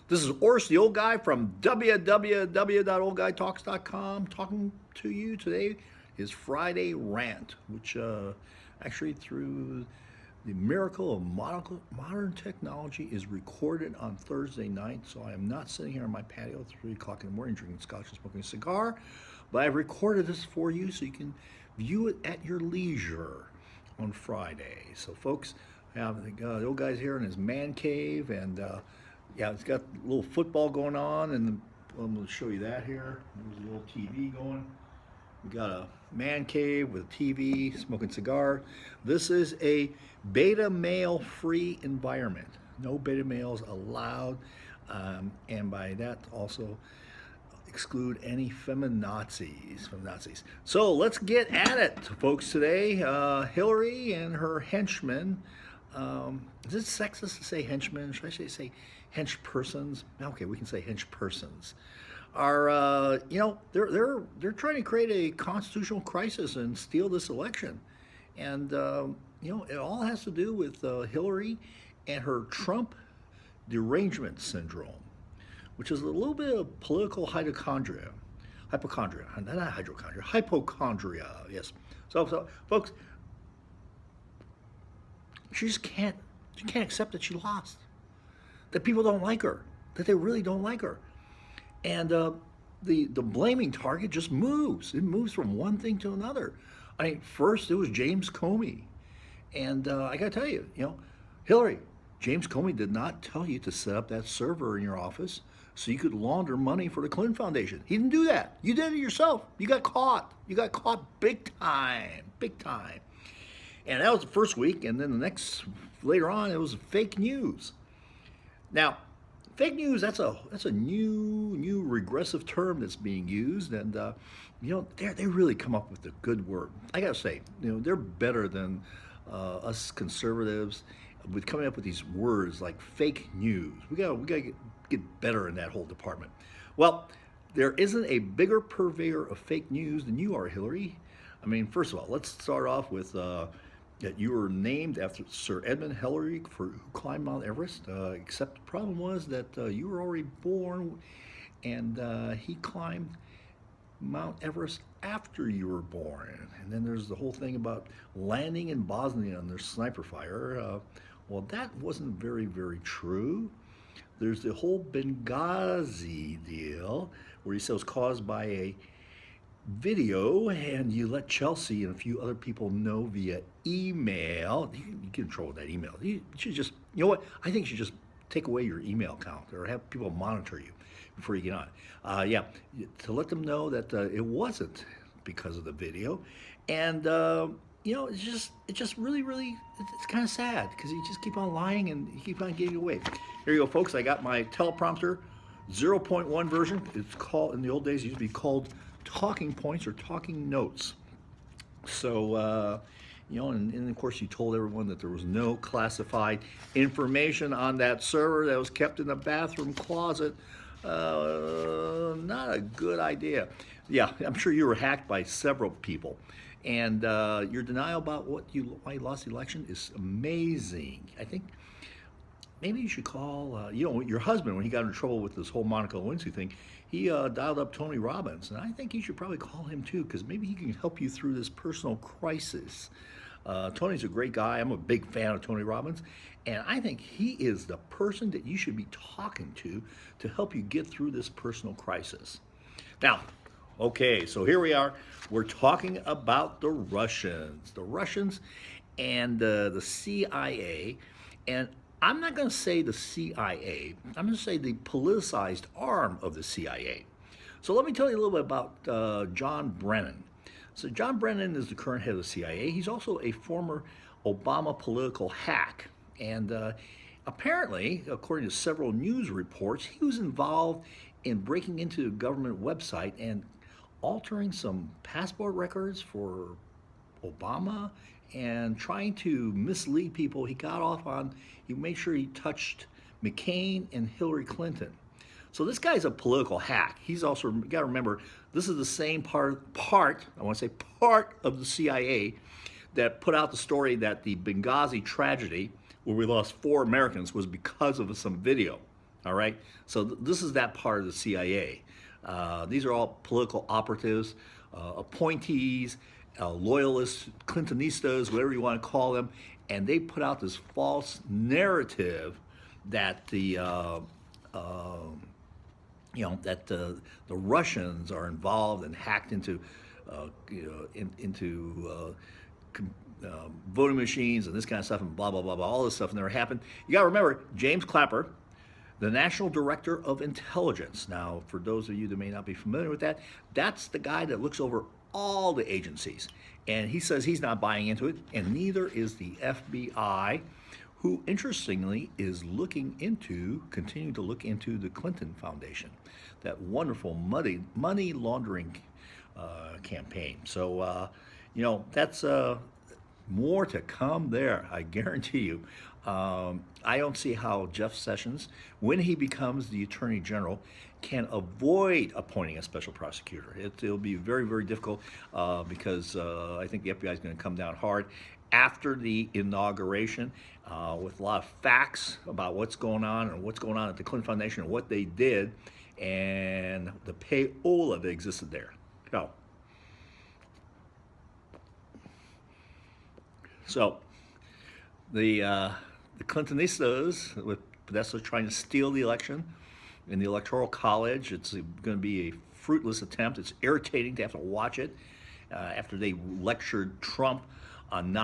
This is Ors, the old guy from www.oldguytalks.com, talking to you today. Is Friday Rant, which actually through the miracle of modern technology is recorded on Thursday night. So I am not sitting here on my patio at 3 o'clock in the morning drinking scotch and smoking a cigar, but I've recorded this for you so you can view it at your leisure on Friday. So folks, I have the old guy's here in his man cave, and yeah, it's got a little football going on, and I'm going to show you that here. There's a little TV going. We got a man cave with a TV, smoking cigar. This is a beta male free environment. No beta males allowed, and by that also exclude any feminazis. So let's get at it, folks. Today, Hilary and her henchmen. Is it sexist to say henchmen? Should I say hench persons? Okay, we can say hench persons. Are they're trying to create a constitutional crisis and steal this election, and it all has to do with Hillary and her Trump derangement syndrome, which is a little bit of political hypochondria, not hydrochondria, hypochondria. Yes. So folks, she can't accept that she lost, that people don't like her, that they really don't like her. And the blaming target just moves. It moves from one thing to another. I mean, first it was James Comey. And I got to tell you, Hillary, James Comey did not tell you to set up that server in your office so you could launder money for the Clinton Foundation. He didn't do that. You did it yourself. You got caught. You got caught big time. And that was the first week. And then later on, it was fake news. Now, fake news, that's a new regressive term that's being used, and they really come up with a good word. I gotta say, they're better than us conservatives with coming up with these words like fake news. We gotta get better in that whole department. Well, there isn't a bigger purveyor of fake news than you are, Hillary. I mean, first of all, let's start off with that you were named after Sir Edmund Hillary who climbed Mount Everest, except the problem was that you were already born, and he climbed Mount Everest after you were born. And then there's the whole thing about landing in Bosnia under sniper fire. Well, that wasn't very, very true. There's the whole Benghazi deal, where he said it was caused by a video, and you let Chelsea and a few other people know via email. You can control that email. You should just, what? I think you should just take away your email account or have people monitor you before you get on. Yeah, to let them know that it wasn't because of the video, and it's just really, it's kind of sad because you just keep on lying and you keep on giving away. Here you go, folks. I got my teleprompter 0.1 version. It's called, in the old days, it used to be called talking points or talking notes. So, and of course you told everyone that there was no classified information on that server that was kept in the bathroom closet. Not a good idea. Yeah, I'm sure you were hacked by several people. And your denial about why you lost the election is amazing. I think maybe you should call, your husband, when he got in trouble with this whole Monica Lewinsky thing, he dialed up Tony Robbins. And I think you should probably call him too, because maybe he can help you through this personal crisis. Tony's a great guy. I'm a big fan of Tony Robbins. And I think he is the person that you should be talking to help you get through this personal crisis. Now, okay, so here we are. We're talking about the Russians. And the CIA. And I'm not going to say the CIA. I'm going to say the politicized arm of the CIA. So let me tell you a little bit about John Brennan. So John Brennan is the current head of the CIA. He's also a former Obama political hack. And apparently, according to several news reports, he was involved in breaking into a government website and altering some passport records for Obama and trying to mislead people. He made sure he touched McCain and Hillary Clinton. So this guy's a political hack. He's also, you gotta remember, this is the same part of the CIA that put out the story that the Benghazi tragedy, where we lost 4 Americans, was because of some video. All right, so this is that part of the CIA. These are all political operatives, appointees, loyalists, Clintonistas, whatever you want to call them, and they put out this false narrative that the Russians are involved and hacked into voting machines and this kind of stuff and blah blah blah blah. All this stuff never happened. You got to remember James Clapper, the National Director of Intelligence. Now, for those of you that may not be familiar with that, that's the guy that looks over all the agencies. And he says he's not buying into it, and neither is the FBI, who interestingly is continuing to look into the Clinton Foundation, that wonderful money laundering campaign. So, that's more to come there, I guarantee you. I don't see how Jeff Sessions, when he becomes the Attorney General, can avoid appointing a special prosecutor. It'll be very, very difficult because I think the FBI is going to come down hard after the inauguration with a lot of facts about what's going on and what's going on at the Clinton Foundation and what they did and the payola that existed there. So the Clintonistas with Podesta trying to steal the election in the Electoral College. It's going to be a fruitless attempt. It's irritating to have to watch it after they lectured Trump on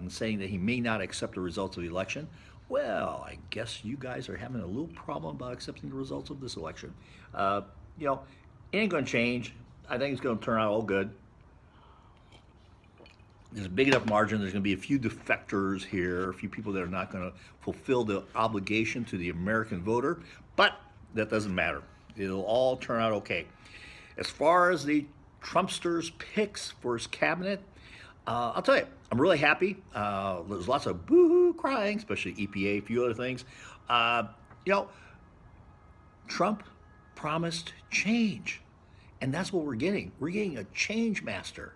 saying that he may not accept the results of the election. Well, I guess you guys are having a little problem about accepting the results of this election. It ain't going to change. I think it's going to turn out all good. There's a big enough margin. There's going to be a few defectors here, a few people that are not going to fulfill the obligation to the American voter, but that doesn't matter. It'll all turn out okay. As far as the Trumpster's picks for his cabinet, I'll tell you, I'm really happy. There's lots of boo-hoo crying, especially EPA, a few other things. Trump promised change, and that's what we're getting. We're getting a change master.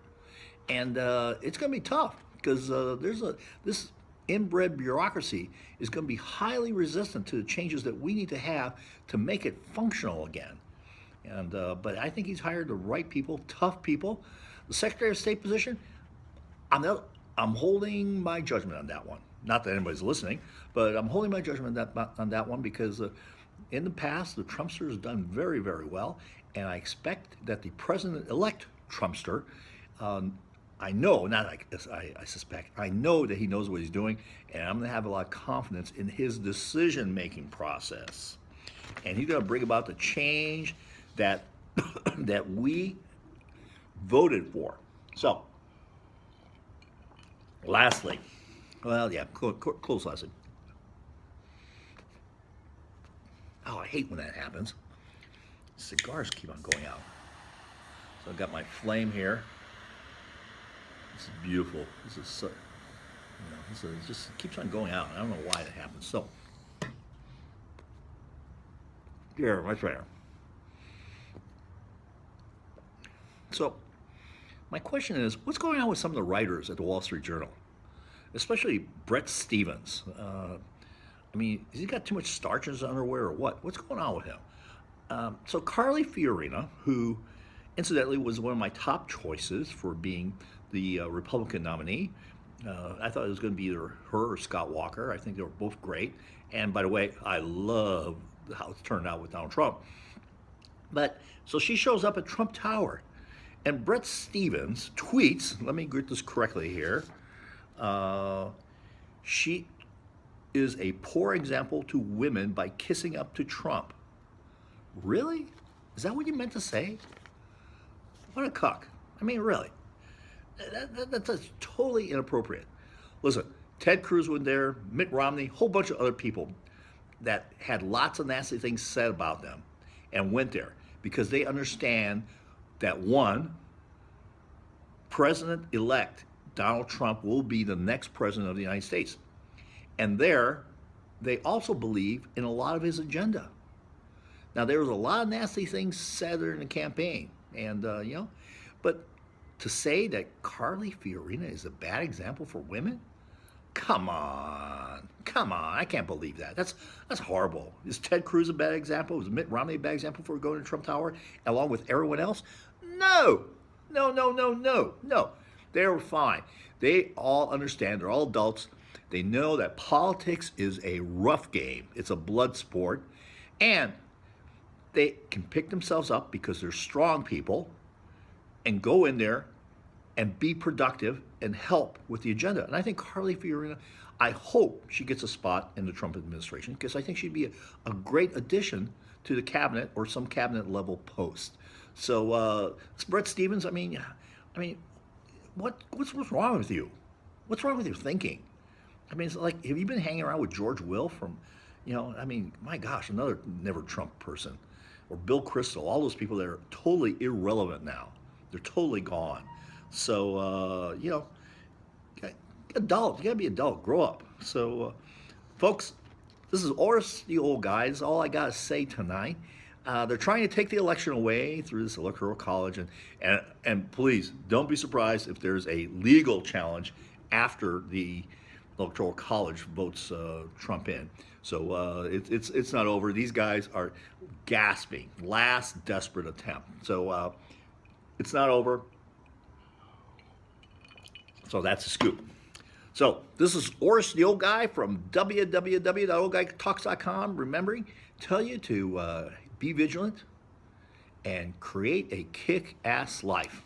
And it's going to be tough because this inbred bureaucracy is going to be highly resistant to the changes that we need to have to make it functional again. And but I think he's hired the right people, tough people. The Secretary of State position, I'm holding my judgment on that one. Not that anybody's listening, but I'm holding my judgment on that one because in the past the Trumpster has done very, very well, and I expect that the President-elect Trumpster. I know, not like I suspect, I know that he knows what he's doing, and I'm going to have a lot of confidence in his decision-making process. And he's going to bring about the change that that we voted for. So, lastly, close lastly. Oh, I hate when that happens. Cigars keep on going out. So I've got my flame here. This is beautiful. This is so, it just keeps on going out. I don't know why that happens. So, here, right there. So, my question is, what's going on with some of the writers at the Wall Street Journal, especially Bret Stephens? Has he got too much starch in his underwear or what? What's going on with him? So Carly Fiorina, who incidentally was one of my top choices for being the Republican nominee. I thought it was going to be either her or Scott Walker. I think they were both great. And by the way, I love how it's turned out with Donald Trump. But so she shows up at Trump Tower, and Bret Stephens tweets, let me get this correctly here, she is a poor example to women by kissing up to Trump. Really? Is that what you meant to say? What a cuck. Really. That's totally inappropriate. Listen, Ted Cruz went there, Mitt Romney, a whole bunch of other people that had lots of nasty things said about them and went there because they understand that one, President-elect Donald Trump will be the next president of the United States. And there, they also believe in a lot of his agenda. Now, there was a lot of nasty things said during the campaign, and but to say that Carly Fiorina is a bad example for women, Come on. Come on. I can't believe that. That's horrible. Is Ted Cruz a bad example? Was Mitt Romney a bad example for going to Trump Tower along with everyone else? No. No, no, no, no, no. They're fine. They all understand. They're all adults. They know that politics is a rough game. It's a blood sport. And they can pick themselves up because they're strong people and go in there and be productive and help with the agenda. And I think Carly Fiorina, I hope she gets a spot in the Trump administration because I think she'd be a great addition to the cabinet or some cabinet level post. So Brett Stevens, I mean, what's wrong with you? What's wrong with your thinking? I mean, it's like, have you been hanging around with George Will from, I mean, my gosh, another never Trump person, or Bill Kristol, all those people that are totally irrelevant now. They're totally gone. So, adult, you gotta be adult, grow up. So, folks, this is Oris the Old Guy. This is all I gotta say tonight. They're trying to take the election away through this electoral college, and please don't be surprised if there's a legal challenge after the electoral college votes Trump in. So it's not over. These guys are gasping, last desperate attempt. So it's not over. So that's a scoop. So this is Oris the Old Guy from www.oldguytalks.com. Remembering, tell you to be vigilant and create a kick-ass life.